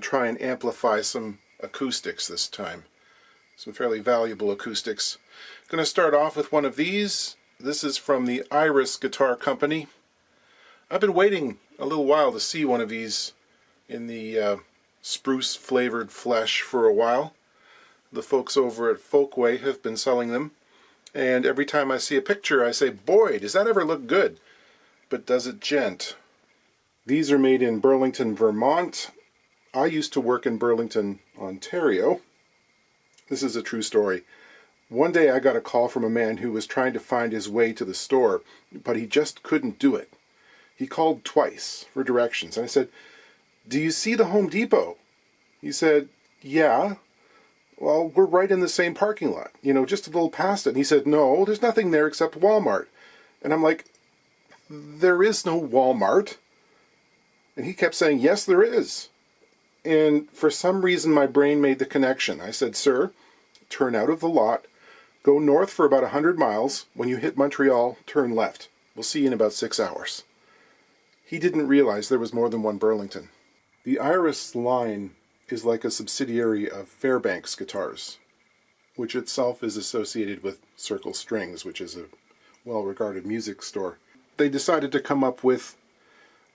try and amplify some acoustics this time. Some fairly valuable acoustics. Going to start off with one of these. This is from the Iris Guitar Company. I've been waiting a little while to see one of these in the spruce flavored flesh for a while. The folks over at Folkway have been selling them, and every time I see a picture I say, boy, does that ever look good, but does it gent. These are made in Burlington, Vermont. I used to work in Burlington, Ontario. This is a true story. One day I got a call from a man who was trying to find his way to the store, but he just couldn't do it. He called twice for directions, and I said, "Do you see the Home Depot?" He said, "Yeah." "Well, we're right in the same parking lot, just a little past it." And he said, "No, there's nothing there except Walmart." And I'm like, "There is no Walmart." And he kept saying, "Yes, there is." And for some reason my brain made the connection. I said, "Sir, turn out of the lot, go north for about 100 miles. When you hit Montreal, turn left. We'll see you in about 6 hours." He didn't realize there was more than one Burlington. The Iris line is like a subsidiary of Fairbanks Guitars, which itself is associated with Circle Strings, which is a well-regarded music store. They decided to come up with,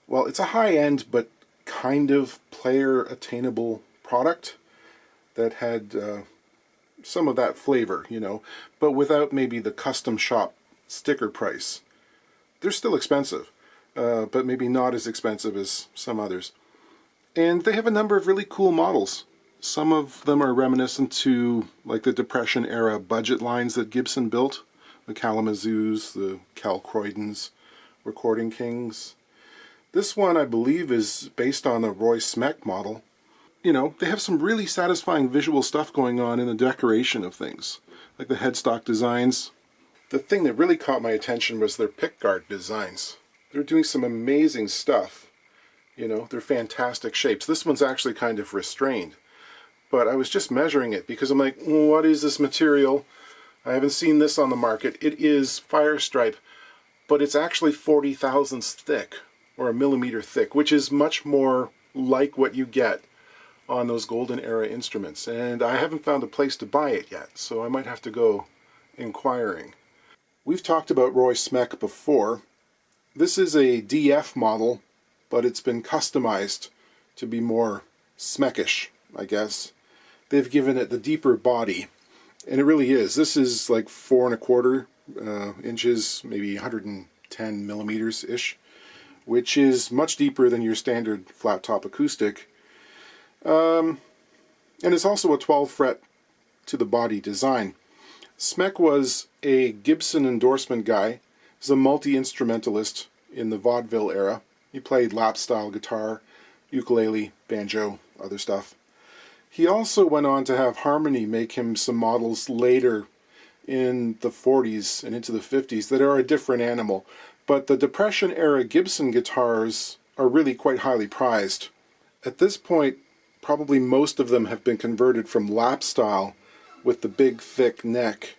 well, it's a high-end but kind of player-attainable product that had some of that flavor, but without maybe the custom shop sticker price. They're still expensive, but maybe not as expensive as some others. And they have a number of really cool models. Some of them are reminiscent to like the Depression era budget lines that Gibson built. The Kalamazoos, the Cal Croydons, Recording Kings. This one I believe is based on a Roy Smeck model. They have some really satisfying visual stuff going on in the decoration of things, like the headstock designs. The thing that really caught my attention was their pickguard designs. They're doing some amazing stuff. They're fantastic shapes. This one's actually kind of restrained, but I was just measuring it because I'm like, what is this material? I haven't seen this on the market. It is fire stripe, but it's actually 40 thousandths thick, or a millimeter thick, which is much more like what you get on those golden era instruments. And I haven't found a place to buy it yet, so I might have to go inquiring. We've talked about Roy Smeck before. This is a DF model, but it's been customized to be more Smeckish, I guess. They've given it the deeper body, and it really is. This is like 4¼ inches, maybe 110 millimeters-ish, which is much deeper than your standard flat top acoustic. And it's also a 12 fret to the body design. Smeck was a Gibson endorsement guy. He's a multi-instrumentalist in the vaudeville era. He played lap-style guitar, ukulele, banjo, other stuff. He also went on to have Harmony make him some models later in the 40s and into the 50s that are a different animal. But the Depression-era Gibson guitars are really quite highly prized. At this point, probably most of them have been converted from lap-style with the big, thick neck,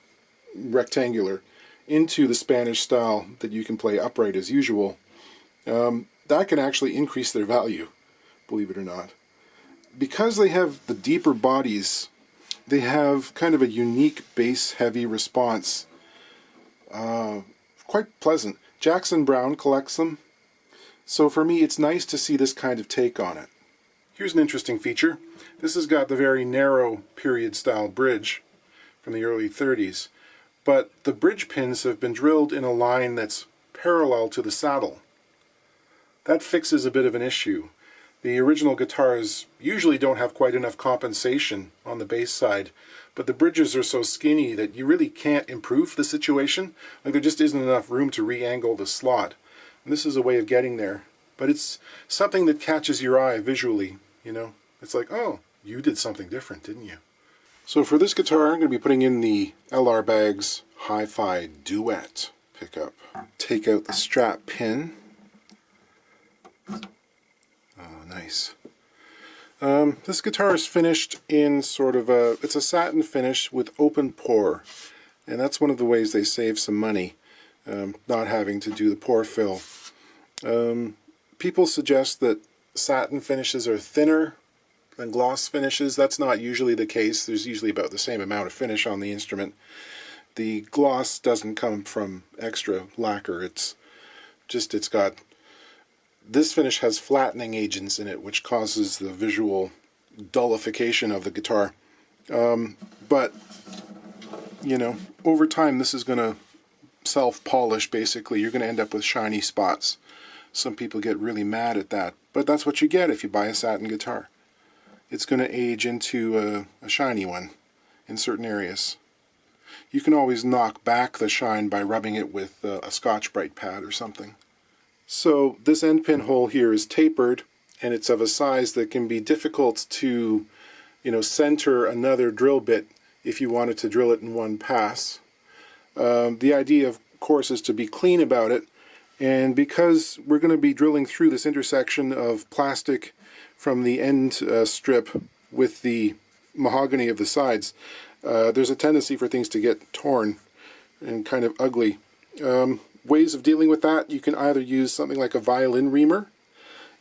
rectangular, into the Spanish style that you can play upright as usual. That can actually increase their value, believe it or not. Because they have the deeper bodies, they have kind of a unique bass-heavy response. Quite pleasant. Jackson Browne collects them, so for me it's nice to see this kind of take on it. Here's an interesting feature. This has got the very narrow period-style bridge from the early 30s, but the bridge pins have been drilled in a line that's parallel to the saddle. That fixes a bit of an issue. The original guitars usually don't have quite enough compensation on the bass side, but the bridges are so skinny that you really can't improve the situation. Like, there just isn't enough room to re-angle the slot. And this is a way of getting there. But it's something that catches your eye visually, It's like, oh, you did something different, didn't you? So for this guitar, I'm going to be putting in the LR Baggs Hi-Fi Duet pickup. Take out the strap pin. Oh, nice. This guitar is finished in sort of it's a satin finish with open pore, and that's one of the ways they save some money, not having to do the pore fill. People suggest that satin finishes are thinner than gloss finishes. That's not usually the case. There's usually about the same amount of finish on the instrument. The gloss doesn't come from extra lacquer. It's got, this finish has flattening agents in it, which causes the visual dullification of the guitar. But, you know, over time this is going to self-polish basically. You're going to end up with shiny spots. Some people get really mad at that, but that's what you get if you buy a satin guitar. It's going to age into a shiny one in certain areas. You can always knock back the shine by rubbing it with a Scotch-Brite pad or something. So this end pin hole here is tapered, and it's of a size that can be difficult to, you know, center another drill bit if you wanted to drill it in one pass. The idea, of course, is to be clean about it, and because we're going to be drilling through this intersection of plastic from the end strip with the mahogany of the sides, there's a tendency for things to get torn and kind of ugly. Ways of dealing with that: you can either use something like a violin reamer.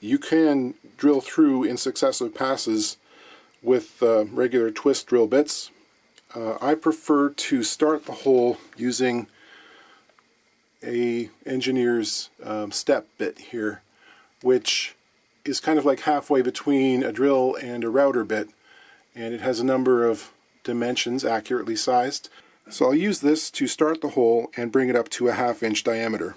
You can drill through in successive passes with regular twist drill bits. I prefer to start the hole using a engineer's step bit here, which is kind of like halfway between a drill and a router bit, and it has a number of dimensions accurately sized. So I'll use this to start the hole and bring it up to a 1/2 inch diameter.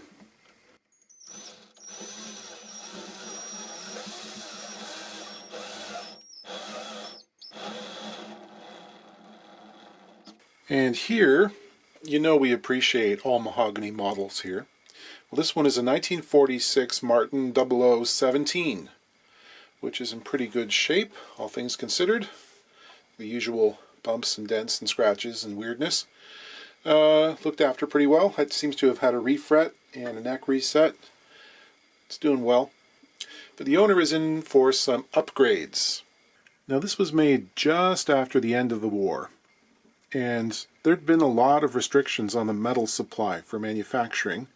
And here, you know, we appreciate all mahogany models here. Well, this one is a 1946 Martin 0017, which is in pretty good shape, all things considered. The usual bumps and dents and scratches and weirdness. Looked after pretty well. It seems to have had a refret and a neck reset. It's doing well. But the owner is in for some upgrades. Now, this was made just after the end of the war, and there'd been a lot of restrictions on the metal supply for manufacturing.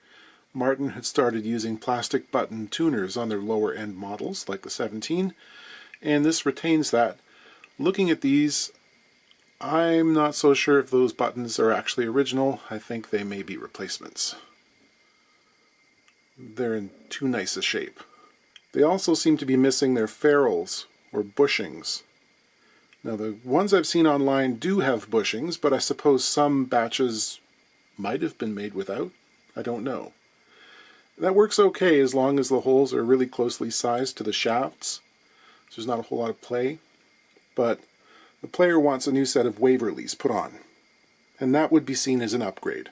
Martin had started using plastic button tuners on their lower end models, like the 17, and this retains that. Looking at these, I'm not so sure if those buttons are actually original. I think they may be replacements. They're in too nice a shape. They also seem to be missing their ferrules, or bushings. Now, the ones I've seen online do have bushings, but I suppose some batches might have been made without. I don't know. That works okay as long as the holes are really closely sized to the shafts. So there's not a whole lot of play. But the player wants a new set of Waverleys put on, and that would be seen as an upgrade.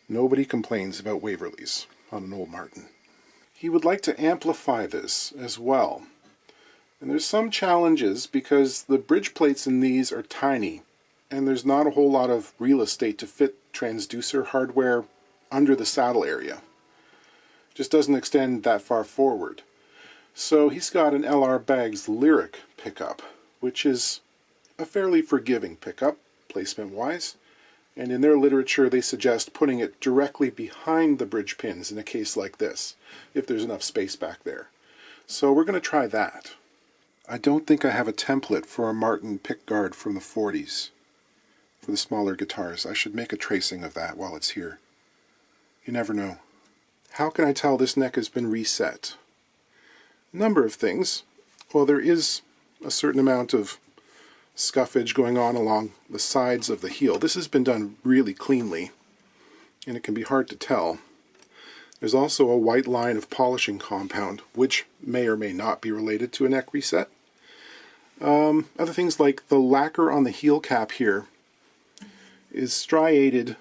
Nobody complains about Waverleys on an old Martin. He would like to amplify this as well. And there's some challenges because the bridge plates in these are tiny, and there's not a whole lot of real estate to fit transducer hardware under the saddle area. Just doesn't extend that far forward. So he's got an LR Baggs Lyric pickup, which is a fairly forgiving pickup, placement-wise, and in their literature they suggest putting it directly behind the bridge pins in a case like this, if there's enough space back there. So we're going to try that. I don't think I have a template for a Martin pickguard from the 40s for the smaller guitars. I should make a tracing of that while it's here. You never know. How can I tell this neck has been reset? Number of things. Well, there is a certain amount of scuffage going on along the sides of the heel. This has been done really cleanly, and it can be hard to tell. There's also a white line of polishing compound, which may or may not be related to a neck reset. Other things like the lacquer on the heel cap here is striated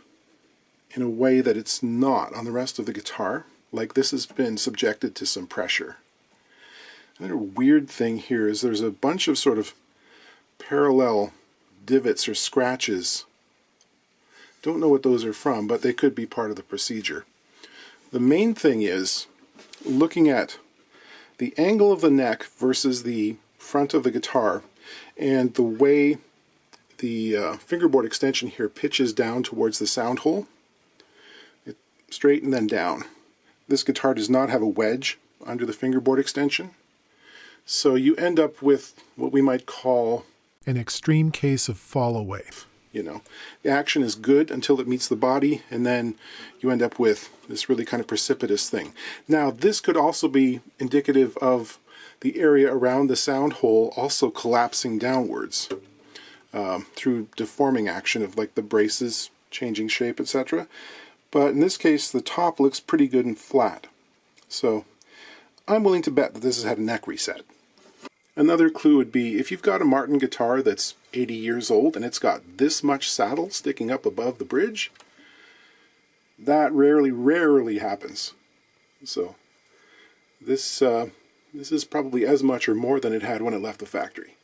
in a way that it's not on the rest of the guitar, like this has been subjected to some pressure. Another weird thing here is there's a bunch of sort of parallel divots or scratches. Don't know what those are from, but they could be part of the procedure. The main thing is looking at the angle of the neck versus the front of the guitar and the way the fingerboard extension here pitches down towards the sound hole. Straight and then down. This guitar does not have a wedge under the fingerboard extension, So you end up with what we might call an extreme case of fall away. You know, the action is good until it meets the body, and then you end up with this really kind of precipitous thing. Now, this could also be indicative of the area around the sound hole also collapsing downwards through deforming action of like the braces changing shape, etc. But in this case, the top looks pretty good and flat. So I'm willing to bet that this has had a neck reset. Another clue would be if you've got a Martin guitar that's 80 years old and it's got this much saddle sticking up above the bridge, that rarely happens. So this is probably as much or more than it had when it left the factory.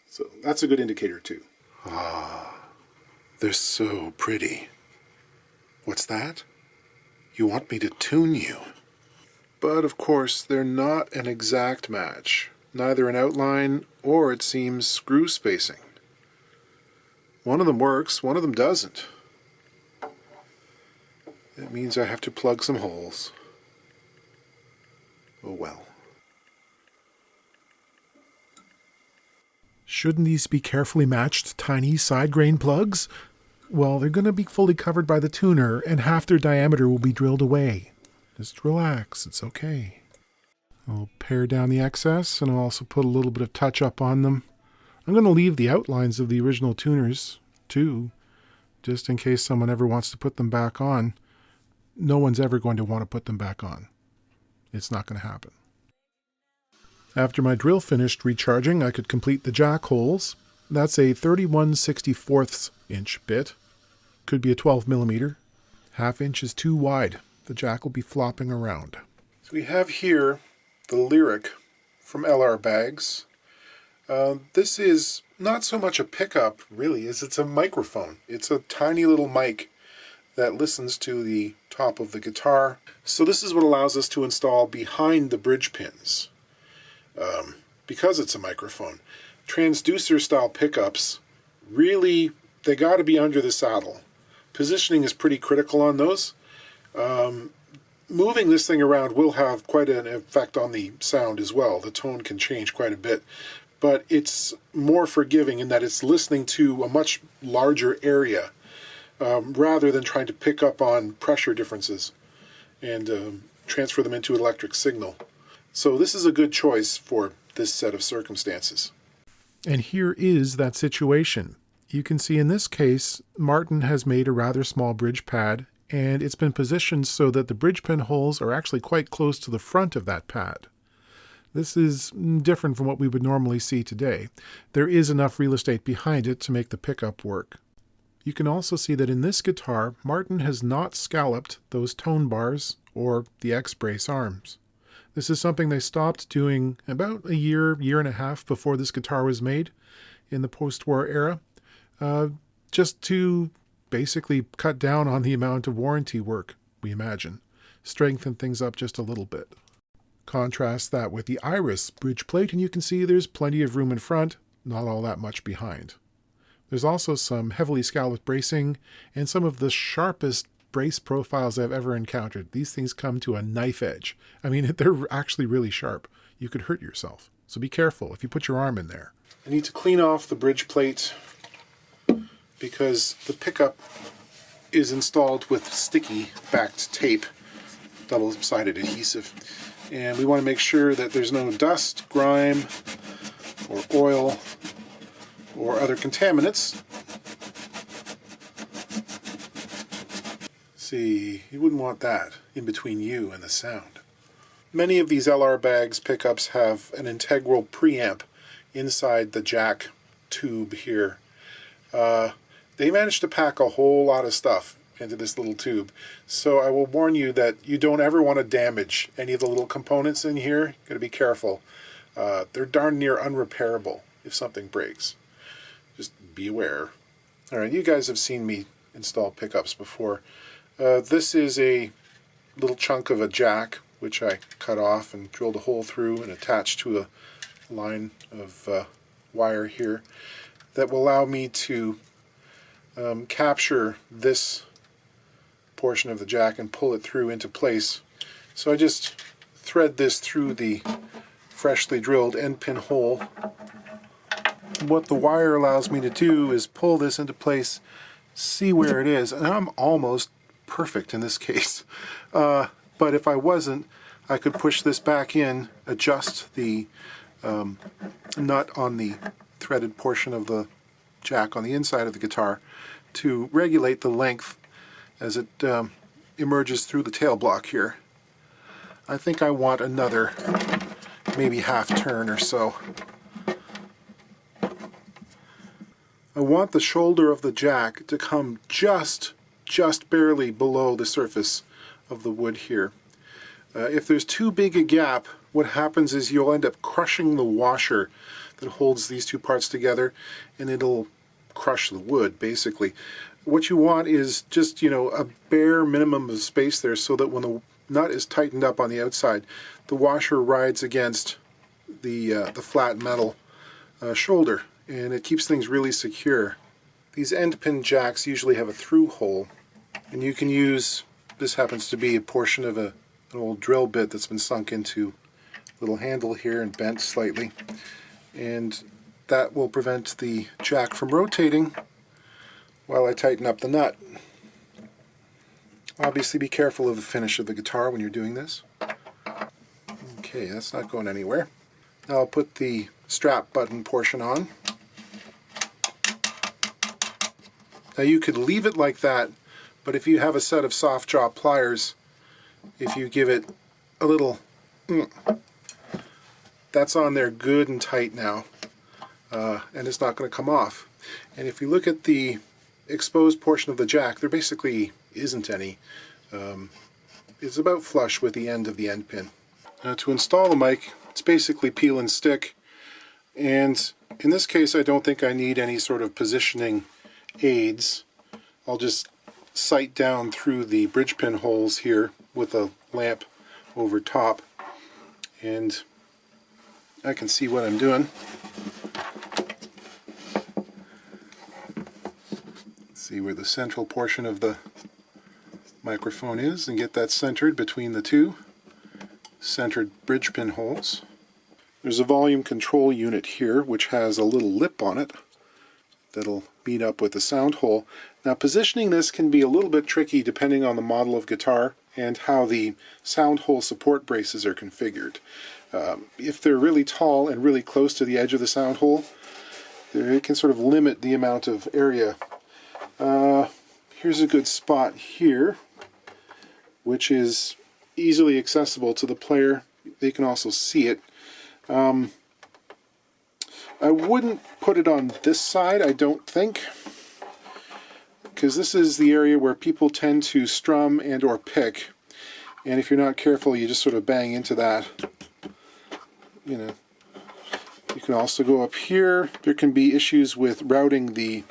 So that's a good indicator too. Ah, they're so pretty. What's that? You want me to tune you? But of course, they're not an exact match. Neither an outline or, it seems, screw spacing. One of them works, one of them doesn't. That means I have to plug some holes. Oh well. Shouldn't these be carefully matched tiny side grain plugs? Well, they're going to be fully covered by the tuner, and half their diameter will be drilled away. Just relax, it's okay. I'll pare down the excess, and I'll also put a little bit of touch-up on them. I'm going to leave the outlines of the original tuners, too, just in case someone ever wants to put them back on. No one's ever going to want to put them back on. It's not going to happen. After my drill finished recharging, I could complete the jack holes. That's a 31/64 inch bit. Could be a 12 millimeter. Half inch is too wide. The jack will be flopping around. So we have here the Lyric from LR Bags. This is not so much a pickup, really, as it's a microphone. It's a tiny little mic that listens to the top of the guitar. So this is what allows us to install behind the bridge pins. Because it's a microphone. Transducer style pickups, really, they got to be under the saddle. Positioning is pretty critical on those. Moving this thing around will have quite an effect on the sound as well. The tone can change quite a bit, but it's more forgiving in that it's listening to a much larger area rather than trying to pick up on pressure differences and transfer them into an electric signal. So this is a good choice for this set of circumstances. And here is that situation. You can see in this case, Martin has made a rather small bridge pad, and it's been positioned so that the bridge pin holes are actually quite close to the front of that pad. This is different from what we would normally see today. There is enough real estate behind it to make the pickup work. You can also see that in this guitar, Martin has not scalloped those tone bars or the X-brace arms. This is something they stopped doing about a year and a half before this guitar was made in the post-war era, just to basically cut down on the amount of warranty work, we imagine. Strengthen things up just a little bit. Contrast that with the Iris bridge plate, and you can see there's plenty of room in front, not all that much behind. There's also some heavily scalloped bracing and some of the sharpest brace profiles I've ever encountered. These things come to a knife edge. I mean, they're actually really sharp. You could hurt yourself. So be careful if you put your arm in there. I need to clean off the bridge plate because the pickup is installed with sticky backed tape, double-sided adhesive. And we want to make sure that there's no dust, grime, or oil, or other contaminants. See, you wouldn't want that in between you and the sound. Many of these LR Bags pickups have an integral preamp inside the jack tube here. They managed to pack a whole lot of stuff into this little tube. So I will warn you that you don't ever want to damage any of the little components in here. Got to be careful. They're darn near unrepairable if something breaks. Just be aware. Alright, you guys have seen me install pickups before. This is a little chunk of a jack which I cut off and drilled a hole through and attached to a line of wire here that will allow me to capture this portion of the jack and pull it through into place. So I just thread this through the freshly drilled end pin hole. What the wire allows me to do is pull this into place, see where it is, and I'm almost perfect in this case. But if I wasn't, I could push this back in, adjust the nut on the threaded portion of the jack on the inside of the guitar to regulate the length as it emerges through the tail block here. I think I want another maybe half turn or so. I want the shoulder of the jack to come just barely below the surface of the wood here. If there's too big a gap, what happens is you'll end up crushing the washer that holds these two parts together, and it'll crush the wood, basically. What you want is just, a bare minimum of space there so that when the nut is tightened up on the outside, the washer rides against the flat metal shoulder, and it keeps things really secure. These end pin jacks usually have a through hole, and you can use, this happens to be a portion of an old drill bit that's been sunk into a little handle here and bent slightly, and that will prevent the jack from rotating while I tighten up the nut. Obviously be careful of the finish of the guitar when you're doing this. Okay, that's not going anywhere. Now I'll put the strap button portion on. Now you could leave it like that, but if you have a set of soft jaw pliers, if you give it a little, that's on there good and tight now, and it's not going to come off. And if you look at the exposed portion of the jack, there basically isn't any. It's about flush with the end of the end pin. Now to install the mic, it's basically peel and stick, and in this case I don't think I need any sort of positioning aids. I'll just sight down through the bridge pin holes here with a lamp over top, and I can see what I'm doing. See where the central portion of the microphone is and get that centered between the two centered bridge pin holes. There's a volume control unit here which has a little lip on it that'll meet up with the sound hole. Now positioning this can be a little bit tricky depending on the model of guitar and how the sound hole support braces are configured. If they're really tall and really close to the edge of the sound hole, it can sort of limit the amount of area. Here's a good spot here, which is easily accessible to the player. They can also see it. I wouldn't put it on this side, I don't think, because this is the area where people tend to strum and or pick, and if you're not careful you just sort of bang into that. You can also go up here. There can be issues with routing the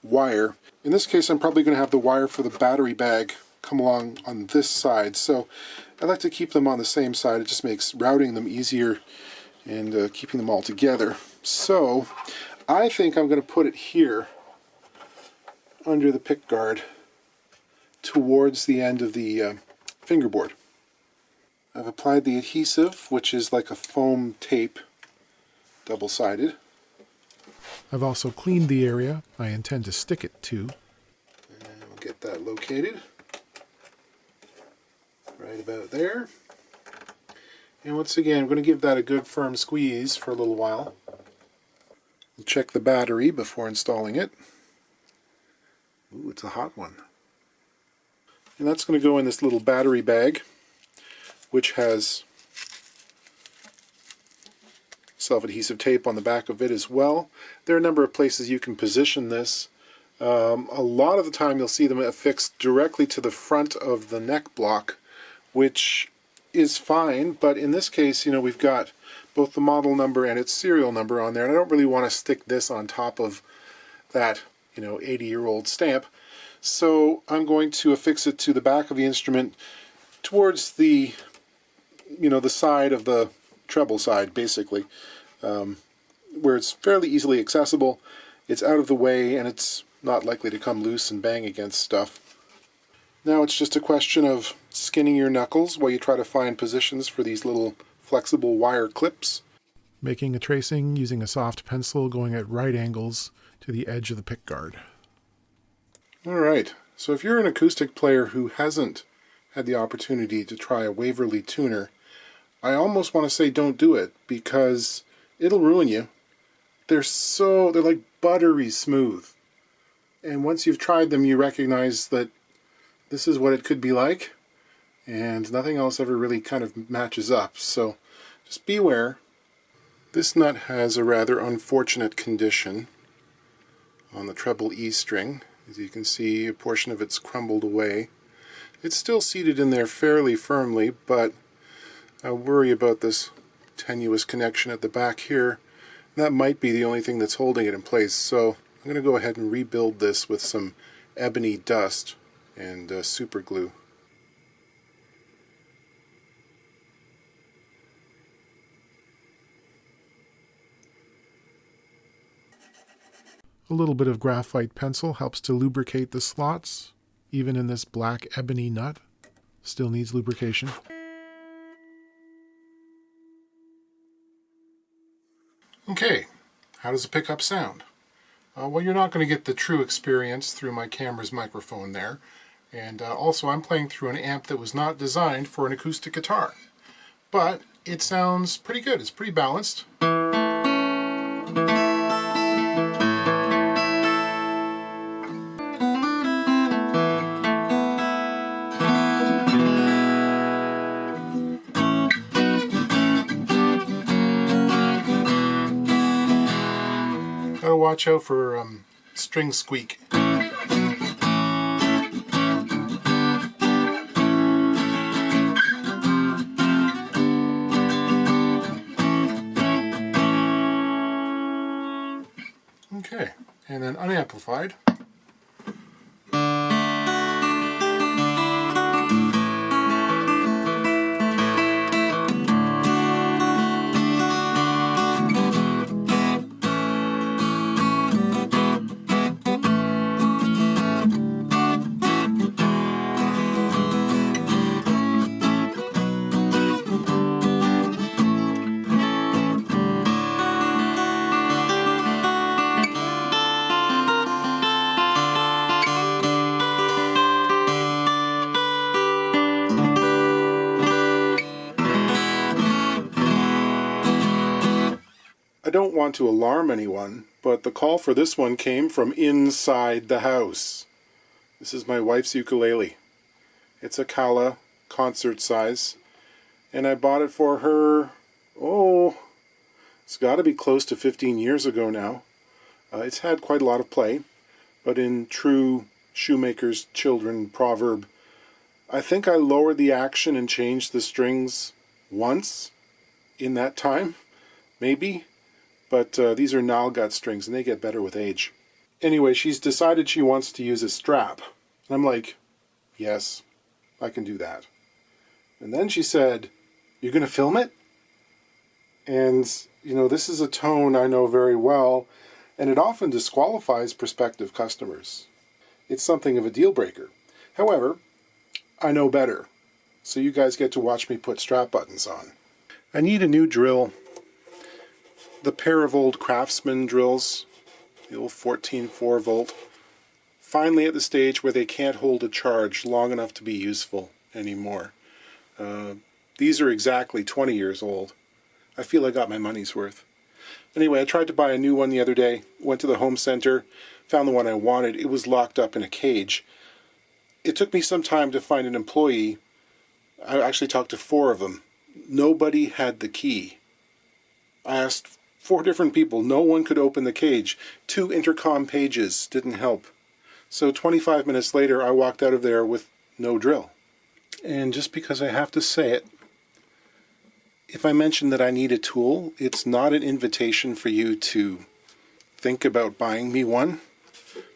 wire. In this case I'm probably going to have the wire for the battery bag come along on this side, so I like to keep them on the same side. It just makes routing them easier and keeping them all together. So I think I'm going to put it here under the pick guard towards the end of the fingerboard. I've applied the adhesive, which is like a foam tape, double-sided. I've also cleaned the area I intend to stick it to. And we'll get that located right about there. And once again, I'm going to give that a good firm squeeze for a little while. We'll check the battery before installing it. Ooh, it's a hot one. And that's going to go in this little battery bag, which has self-adhesive tape on the back of it as well. There are a number of places you can position this. A lot of the time you'll see them affixed directly to the front of the neck block, which is fine, but in this case, we've got both the model number and its serial number on there, and I don't really want to stick this on top of that, 80-year-old stamp. So I'm going to affix it to the back of the instrument towards the, the side of the treble side, basically, where it's fairly easily accessible, it's out of the way, and it's not likely to come loose and bang against stuff. Now it's just a question of skinning your knuckles while you try to find positions for these little flexible wire clips. making a tracing using a soft pencil going at right angles to the edge of the pickguard. Alright, so if you're an acoustic player who hasn't had the opportunity to try a Waverly tuner, I almost want to say don't do it, because it'll ruin you. They're like buttery smooth. And once you've tried them, you recognize that this is what it could be like, and nothing else ever really kind of matches up. So just beware. This nut has a rather unfortunate condition on the treble E string. As you can see, a portion of it's crumbled away. It's still seated in there fairly firmly, but I worry about this tenuous connection at the back here. That might be the only thing that's holding it in place, so I'm going to go ahead and rebuild this with some ebony dust and super glue. A little bit of graphite pencil helps to lubricate the slots, even in this black ebony nut. Still needs lubrication. Okay, how does a pickup sound? Well, you're not going to get the true experience through my camera's microphone there. And also I'm playing through an amp that was not designed for an acoustic guitar. But it sounds pretty good. It's pretty balanced. Gotta watch out for string squeak. Okay, and then unamplified. I don't want to alarm anyone, but the call for this one came from inside the house. This is my wife's ukulele. It's a Kala concert size, and I bought it for her, it's got to be close to 15 years ago now. It's had quite a lot of play, but in true shoemaker's children proverb, I think I lowered the action and changed the strings once in that time, maybe. But these are Nalgut strings, and they get better with age. Anyway, she's decided she wants to use a strap. And I'm like, yes, I can do that. And then she said, "You're going to film it?" And, you know, this is a tone I know very well, and it often disqualifies prospective customers. It's something of a deal breaker. However, I know better, so you guys get to watch me put strap buttons on. I need a new drill. The pair of old Craftsman drills, the old 14 4-volt, finally at the stage where they can't hold a charge long enough to be useful anymore. These are exactly 20 years old. I feel I got my money's worth. Anyway, I tried to buy a new one the other day, went to the home center, found the one I wanted. It was locked up in a cage. It took me some time to find an employee. I actually talked to 4 of them. Nobody had the key. I asked 4 different people. No one could open the cage. 2 intercom pages didn't help. So 25 minutes later, I walked out of there with no drill. And just because I have to say it, if I mention that I need a tool, it's not an invitation for you to think about buying me one.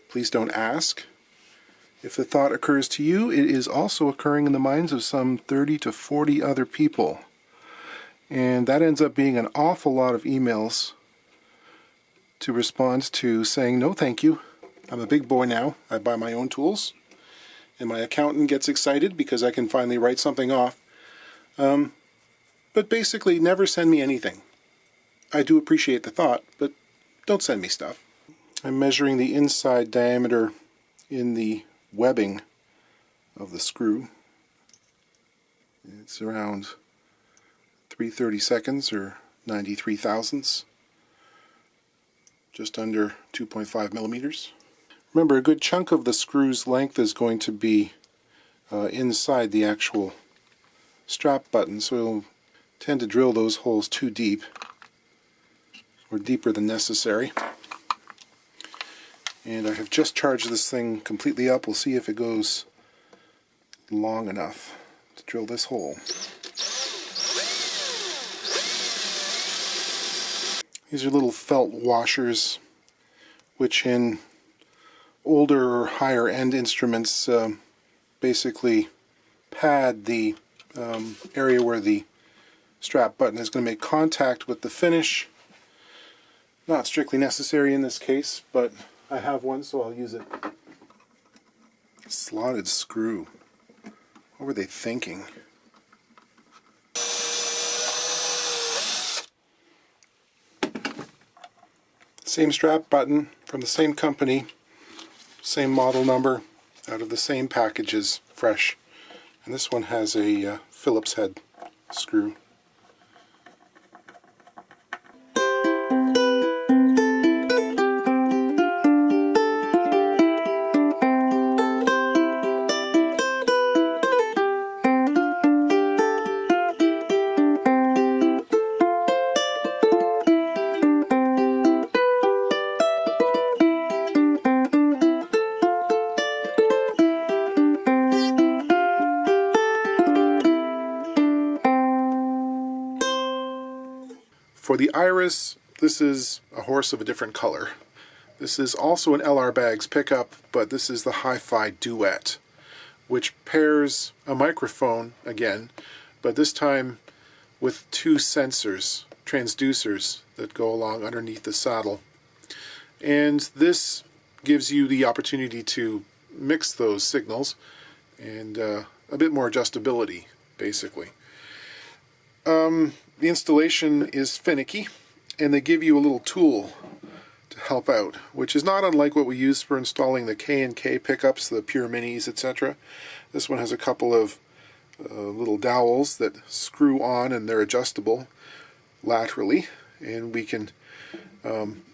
Please don't ask. If the thought occurs to you, it is also occurring in the minds of some 30 to 40 other people. And that ends up being an awful lot of emails to respond to saying, no thank you, I'm a big boy now, I buy my own tools. And my accountant gets excited because I can finally write something off. But basically, never send me anything. I do appreciate the thought, but don't send me stuff. I'm measuring the inside diameter in the webbing of the screw. It's around 3/32 or 93 thousandths, just under 2.5 millimeters. Remember, a good chunk of the screw's length is going to be inside the actual strap button, so you'll tend to drill those holes too deep, or deeper than necessary. And I have just charged this thing completely up. We'll see if it goes long enough to drill this hole. These are little felt washers, which in older or higher end instruments basically pad the area where the strap button is going to make contact with the finish. Not strictly necessary in this case, but I have one, so I'll use it. Slotted screw. What were they thinking? Same strap button from the same company, same model number, out of the same packages, fresh. And this one has a Phillips head screw. For the Iris, this is a horse of a different color. This is also an LR Baggs pickup, but this is the Hi-Fi Duet, which pairs a microphone again, but this time with two sensors, transducers, that go along underneath the saddle. And this gives you the opportunity to mix those signals and a bit more adjustability, basically. The installation is finicky, and they give you a little tool to help out, which is not unlike what we use for installing the K&K pickups, the Pure Minis, etc. This one has a couple of little dowels that screw on, and they're adjustable laterally, and we can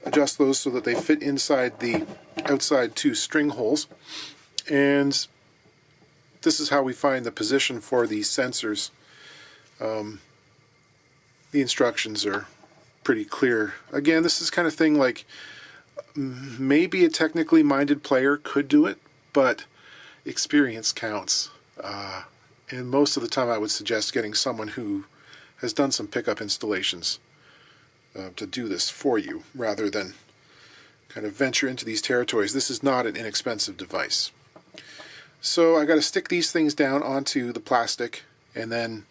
adjust those so that they fit inside the outside two string holes. And this is how we find the position for these sensors. The instructions are pretty clear. Again, this is kind of thing like maybe a technically minded player could do it, but experience counts. And most of the time I would suggest getting someone who has done some pickup installations to do this for you, rather than kind of venture into these territories. This is not an inexpensive device. So I got to stick these things down onto the plastic, and then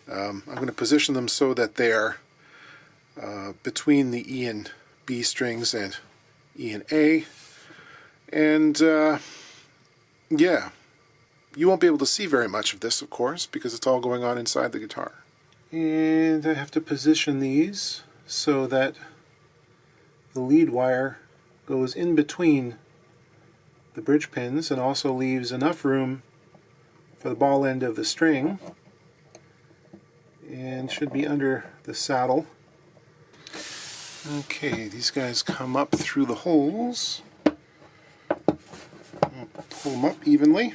I'm going to position them so that they're between the E and B strings and E and A. And yeah, you won't be able to see very much of this, of course, because it's all going on inside the guitar. And I have to position these so that the lead wire goes in between the bridge pins and also leaves enough room for the ball end of the string, and should be under the saddle. Okay, these guys come up through the holes. I'll pull them up evenly.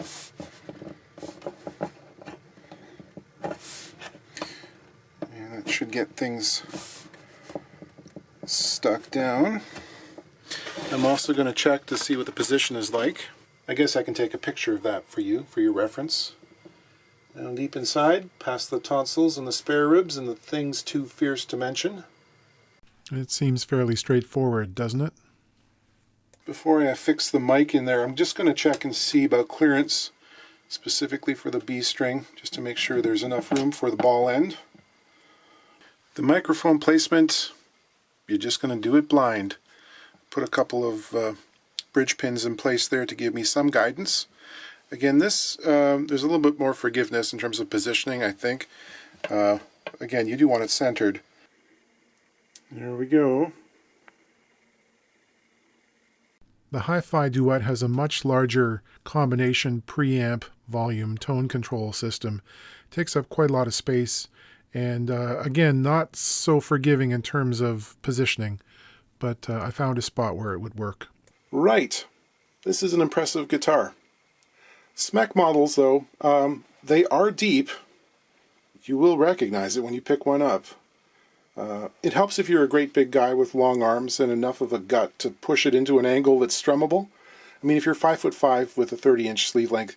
And that should get things stuck down. I'm also going to check to see what the position is like. I guess I can take a picture of that for you, for your reference. Down deep inside, past the tonsils and the spare ribs and the things too fierce to mention. It seems fairly straightforward, doesn't it? Before I fix the mic in there, I'm just going to check and see about clearance, specifically for the B string, just to make sure there's enough room for the ball end. The microphone placement, you're just going to do it blind. Put a couple of bridge pins in place there to give me some guidance. Again, this there's a little bit more forgiveness in terms of positioning, I think. Again, you do want it centered. There we go. The Hi-Fi Duet has a much larger combination preamp volume tone control system. It takes up quite a lot of space, and again, not so forgiving in terms of positioning, but I found a spot where it would work. Right. This is an impressive guitar. Spec models, though, they are deep. You will recognize it when you pick one up. It helps if you're a great big guy with long arms and enough of a gut to push it into an angle that's strummable. I mean, if you're 5'5" with a 30-inch sleeve length,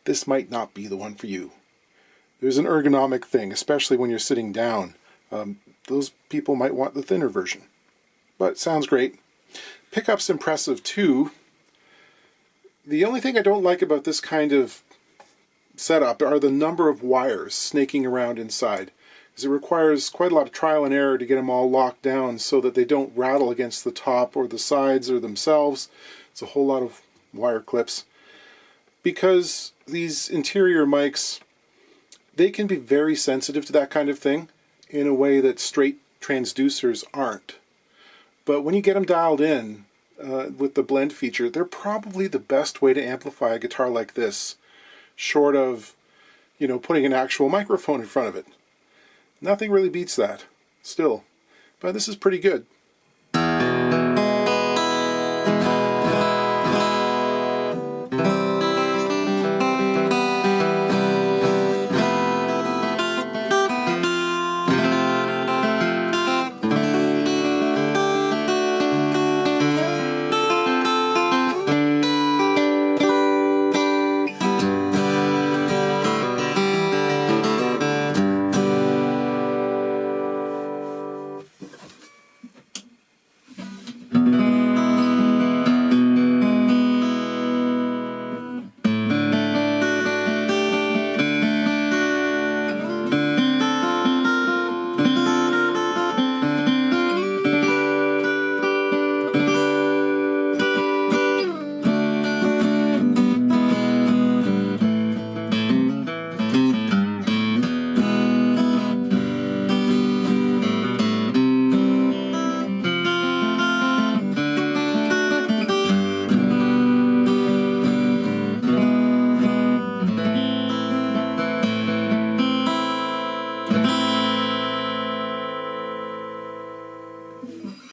this might not be the one for you. There's an ergonomic thing, especially when you're sitting down. Those people might want the thinner version. But sounds great. Pickup's impressive too. The only thing I don't like about this kind of setup are the number of wires snaking around inside, because it requires quite a lot of trial and error to get them all locked down so that they don't rattle against the top or the sides or themselves. It's a whole lot of wire clips. Because these interior mics, they can be very sensitive to that kind of thing in a way that straight transducers aren't. But when you get them dialed in with the blend feature, they're probably the best way to amplify a guitar like this, short of, putting an actual microphone in front of it. Nothing really beats that, still. But this is pretty good.